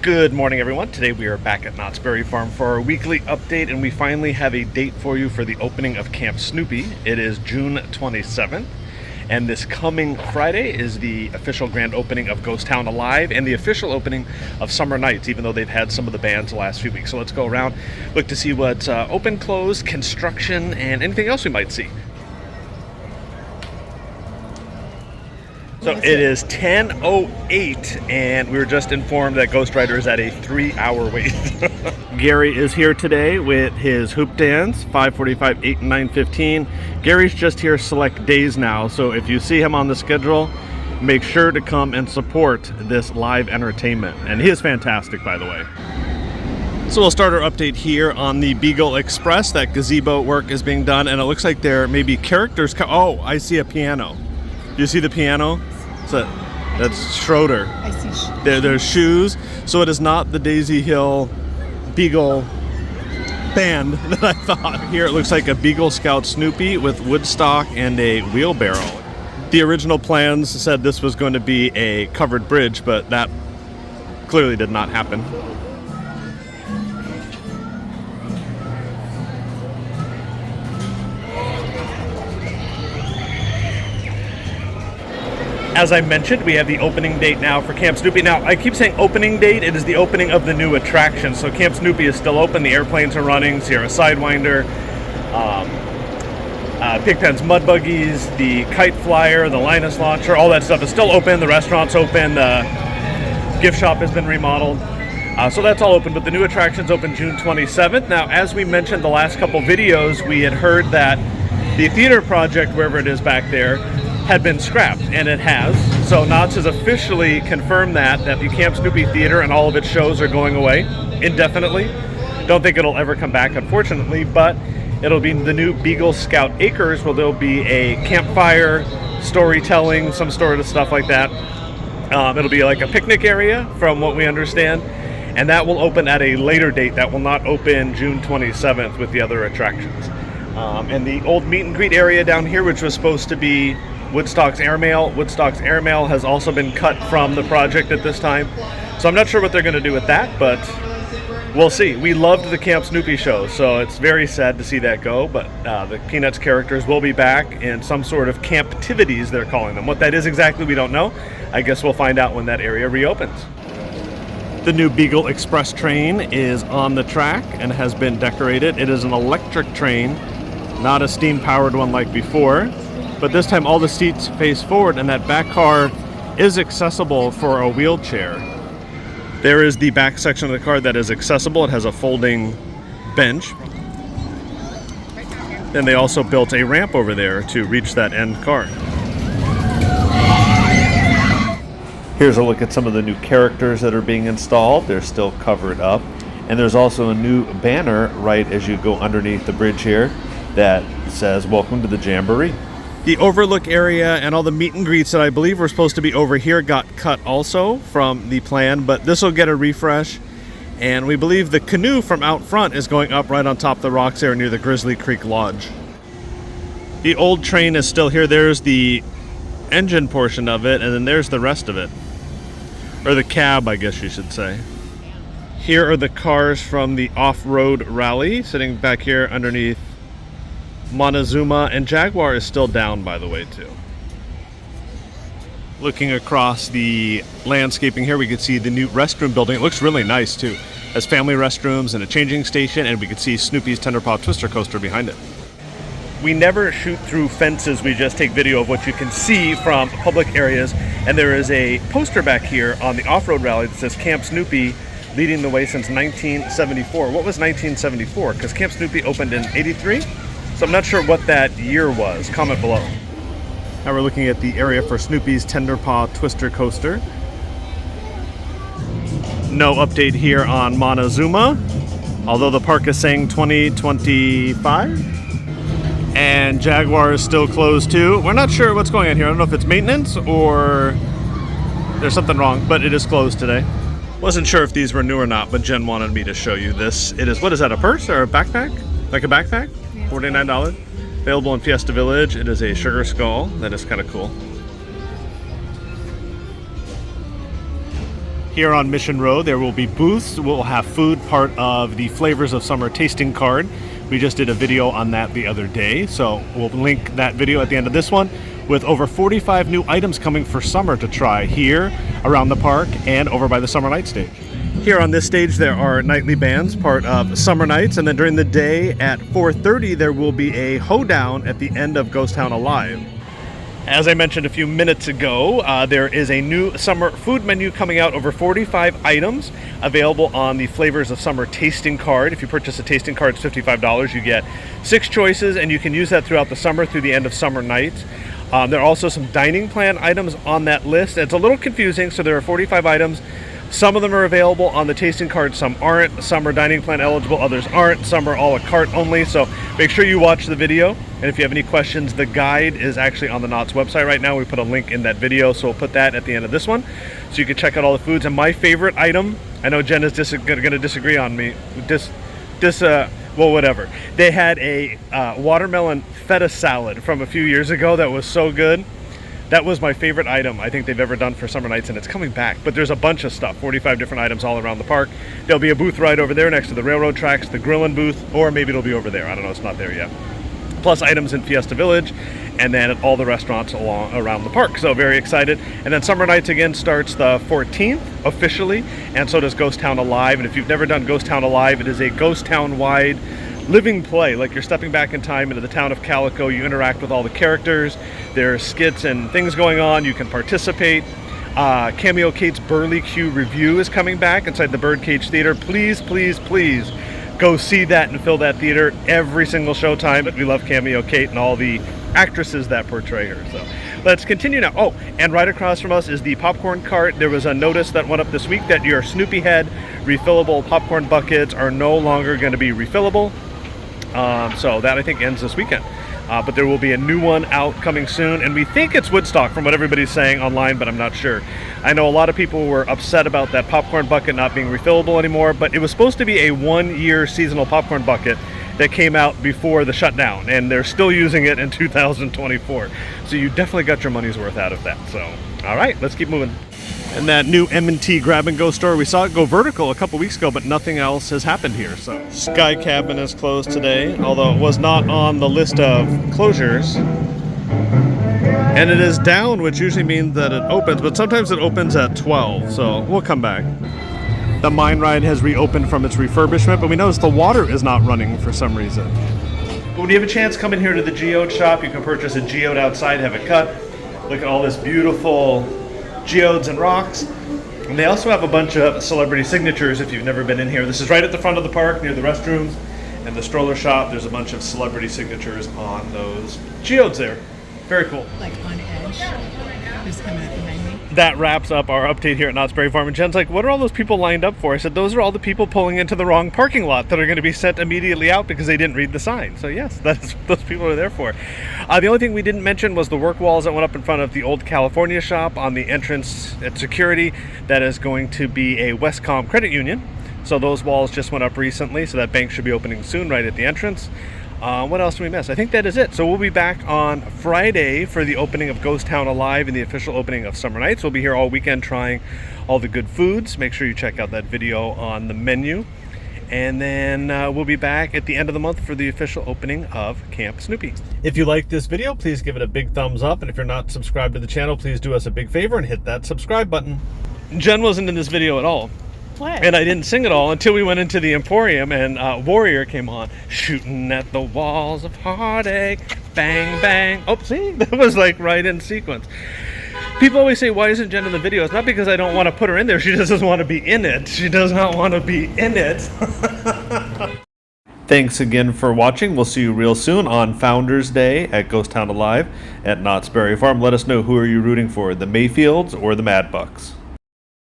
Good morning, everyone. Today we are back at Knott's Berry Farm for our weekly update, and we finally have a date for you for the opening of Camp Snoopy. It is June 27th, and this coming Friday is the official grand opening of Ghost Town Alive and the official opening of Summer Nights, even though they've had some of the bands the last few weeks. So let's go around, look to see what's open, closed, construction, and anything else we might see. So it is 10:08, and we were just informed that Ghost Rider is at a 3-hour wait. Gary is here today with his hoop dance, 5:45, 8, and 9:15. Gary's just here select days now, so if you see him on the schedule, make sure to come and support this live entertainment. And he is fantastic, by the way. So we'll start our update here on the Beagle Express. That gazebo work is being done, and it looks like there may be characters. Oh, I see a piano. Do you see the piano? So that's Schroeder. I see shoes. There's shoes. So it is not the Daisy Hill Beagle band that I thought. Here it looks like a Beagle Scout Snoopy with Woodstock and a wheelbarrow. The original plans said this was going to be a covered bridge, but that clearly did not happen. As I mentioned, we have the opening date now for Camp Snoopy. Now, I keep saying opening date. It is the opening of the new attraction. So Camp Snoopy is still open. The airplanes are running. Sierra Sidewinder, Pigpen's Mud Buggies, the Kite Flyer, the Linus Launcher, all that stuff is still open. The restaurant's open. The gift shop has been remodeled. So that's all open, but the new attraction's open June 27th. Now, as we mentioned the last couple videos, we had heard that the theater project, wherever it is back there, had been scrapped, and it has. So Knott's has officially confirmed that the Camp Snoopy Theater and all of its shows are going away indefinitely. Don't think it'll ever come back, unfortunately, but it'll be the new Beagle Scout Acres, where there'll be a campfire, storytelling, some sort of stuff like that. It'll be like a picnic area, from what we understand, and that will open at a later date. That will not open June 27th with the other attractions. And the old meet and greet area down here, which was supposed to be Woodstock's Airmail. Woodstock's Airmail has also been cut from the project at this time. So I'm not sure what they're going to do with that, but we'll see. We loved the Camp Snoopy show, so it's very sad to see that go, but the Peanuts characters will be back in some sort of camptivities, they're calling them. What that is exactly, we don't know. I guess we'll find out when that area reopens. The new Beagle Express train is on the track and has been decorated. It is an electric train, not a steam-powered one like before. But this time all the seats face forward, and that back car is accessible for a wheelchair. There is the back section of the car that is accessible. It has a folding bench. Then they also built a ramp over there to reach that end car. Here's a look at some of the new characters that are being installed. They're still covered up. And there's also a new banner right as you go underneath the bridge here that says, "Welcome to the Jamboree." The overlook area and all the meet and greets that I believe were supposed to be over here got cut also from the plan, but this will get a refresh. And we believe the canoe from out front is going up right on top of the rocks there near the Grizzly Creek Lodge. The old train is still here. There's the engine portion of it, and then there's the rest of it. Or the cab, I guess you should say. Here are the cars from the off-road rally sitting back here underneath Montezooma, and Jaguar is still down, by the way, too. Looking across the landscaping here, we can see the new restroom building. It looks really nice, too. It has family restrooms and a changing station, and we can see Snoopy's Tenderpaw Twister Coaster behind it. We never shoot through fences. We just take video of what you can see from public areas, and there is a poster back here on the off-road rally that says Camp Snoopy leading the way since 1974. What was 1974? Because Camp Snoopy opened in 83? So I'm not sure what that year was. Comment below. Now we're looking at the area for Snoopy's Tenderpaw Twister Coaster. No update here on Montezooma, although the park is saying 2025. And Jaguar is still closed too. We're not sure what's going on here. I don't know if it's maintenance or there's something wrong, but it is closed today. Wasn't sure if these were new or not, but Jen wanted me to show you this. It is, what is that, a purse or a backpack? Like a backpack? $49. Available in Fiesta Village. It is a sugar skull. That is kind of cool. Here on Mission Road, there will be booths. We'll have food, part of the Flavors of Summer tasting card. We just did a video on that the other day, so we'll link that video at the end of this one, with over 45 new items coming for summer to try here around the park and over by the Summer Night stage. Here on this stage there are nightly bands, part of Summer Nights, and then during the day at 4:30 there will be a hoedown at the end of Ghost Town Alive. As I mentioned a few minutes ago, there is a new summer food menu coming out, over 45 items available on the Flavors of Summer tasting card. If you purchase a tasting card, it's $55. You get 6 choices, and you can use that throughout the summer through the end of Summer Night. There are also some dining plan items on that list. It's a little confusing, so there are 45 items. Some of them are available on the tasting card, some aren't. Some are dining plan eligible, others aren't. Some are a la carte only, so make sure you watch the video. And if you have any questions, the guide is actually on the Knott's website right now. We put a link in that video, so we'll put that at the end of this one, so you can check out all the foods. And my favorite item, I know Jen is going to disagree on me, well, whatever. They had a watermelon feta salad from a few years ago that was so good. That was my favorite item I think they've ever done for Summer Nights, and it's coming back. But there's a bunch of stuff, 45 different items all around the park. There'll be a booth right over there next to the railroad tracks, the grillin' booth, or maybe it'll be over there. I don't know, it's not there yet. Plus items in Fiesta Village, and then at all the restaurants around the park. So very excited. And then Summer Nights again starts the 14th officially, and so does Ghost Town Alive. And if you've never done Ghost Town Alive, it is a Ghost Town-wide living play, like you're stepping back in time into the town of Calico. You interact with all the characters. There are skits and things going on. You can participate. Cameo Kate's Burley Q review is coming back inside the Birdcage Theater. Please, please, please go see that and fill that theater every single showtime. But we love Cameo Kate and all the actresses that portray her. So let's continue now. Oh, and right across from us is the popcorn cart. There was a notice that went up this week that your Snoopy head refillable popcorn buckets are no longer going to be refillable. So that I think ends this weekend. But there will be a new one out coming soon, and we think it's Woodstock from what everybody's saying online, but I'm not sure. I know a lot of people were upset about that popcorn bucket not being refillable anymore, but it was supposed to be a 1-year seasonal popcorn bucket that came out before the shutdown, and they're still using it in 2024. So you definitely got your money's worth out of that. So, all right, let's keep moving. And that new M&T grab-and-go store, we saw it go vertical a couple weeks ago, but nothing else has happened here. So Sky Cabin is closed today, although it was not on the list of closures. And it is down, which usually means that it opens, but sometimes it opens at 12, so we'll come back. The Mine Ride has reopened from its refurbishment, but we noticed the water is not running for some reason. But when you have a chance, come in here to the geode shop. You can purchase a geode outside, have it cut. Look at all this beautiful geodes and rocks. And they also have a bunch of celebrity signatures if you've never been in here. This is right at the front of the park near the restrooms and the stroller shop. There's a bunch of celebrity signatures on those geodes there. Very cool. Like on edge, just coming up behind me. That wraps up our update here at Knott's Berry Farm. And Jen's like, what are all those people lined up for? I said, those are all the people pulling into the wrong parking lot that are going to be sent immediately out because they didn't read the sign. So yes, that's what those people are there for. The only thing we didn't mention was the work walls that went up in front of the old California shop on the entrance at security. That is going to be a Westcom credit union. So those walls just went up recently, so that bank should be opening soon right at the entrance. What else did we miss? I think that is it. So we'll be back on Friday for the opening of Ghost Town Alive and the official opening of Summer Nights. We'll be here all weekend trying all the good foods. Make sure you check out that video on the menu. And then we'll be back at the end of the month for the official opening of Camp Snoopy. If you like this video, please give it a big thumbs up. And if you're not subscribed to the channel, please do us a big favor and hit that subscribe button. Jen wasn't in this video at all. What? And I didn't sing it all until we went into the Emporium and Warrior came on. Shooting at the walls of heartache, bang, bang. Oh, see? That was like right in sequence. People always say, why isn't Jen in the video? It's not because I don't want to put her in there. She just doesn't want to be in it. She does not want to be in it. Thanks again for watching. We'll see you real soon on Founders Day at Ghost Town Alive at Knott's Berry Farm. Let us know, who are you rooting for, the Mayfields or the Mad Bucks?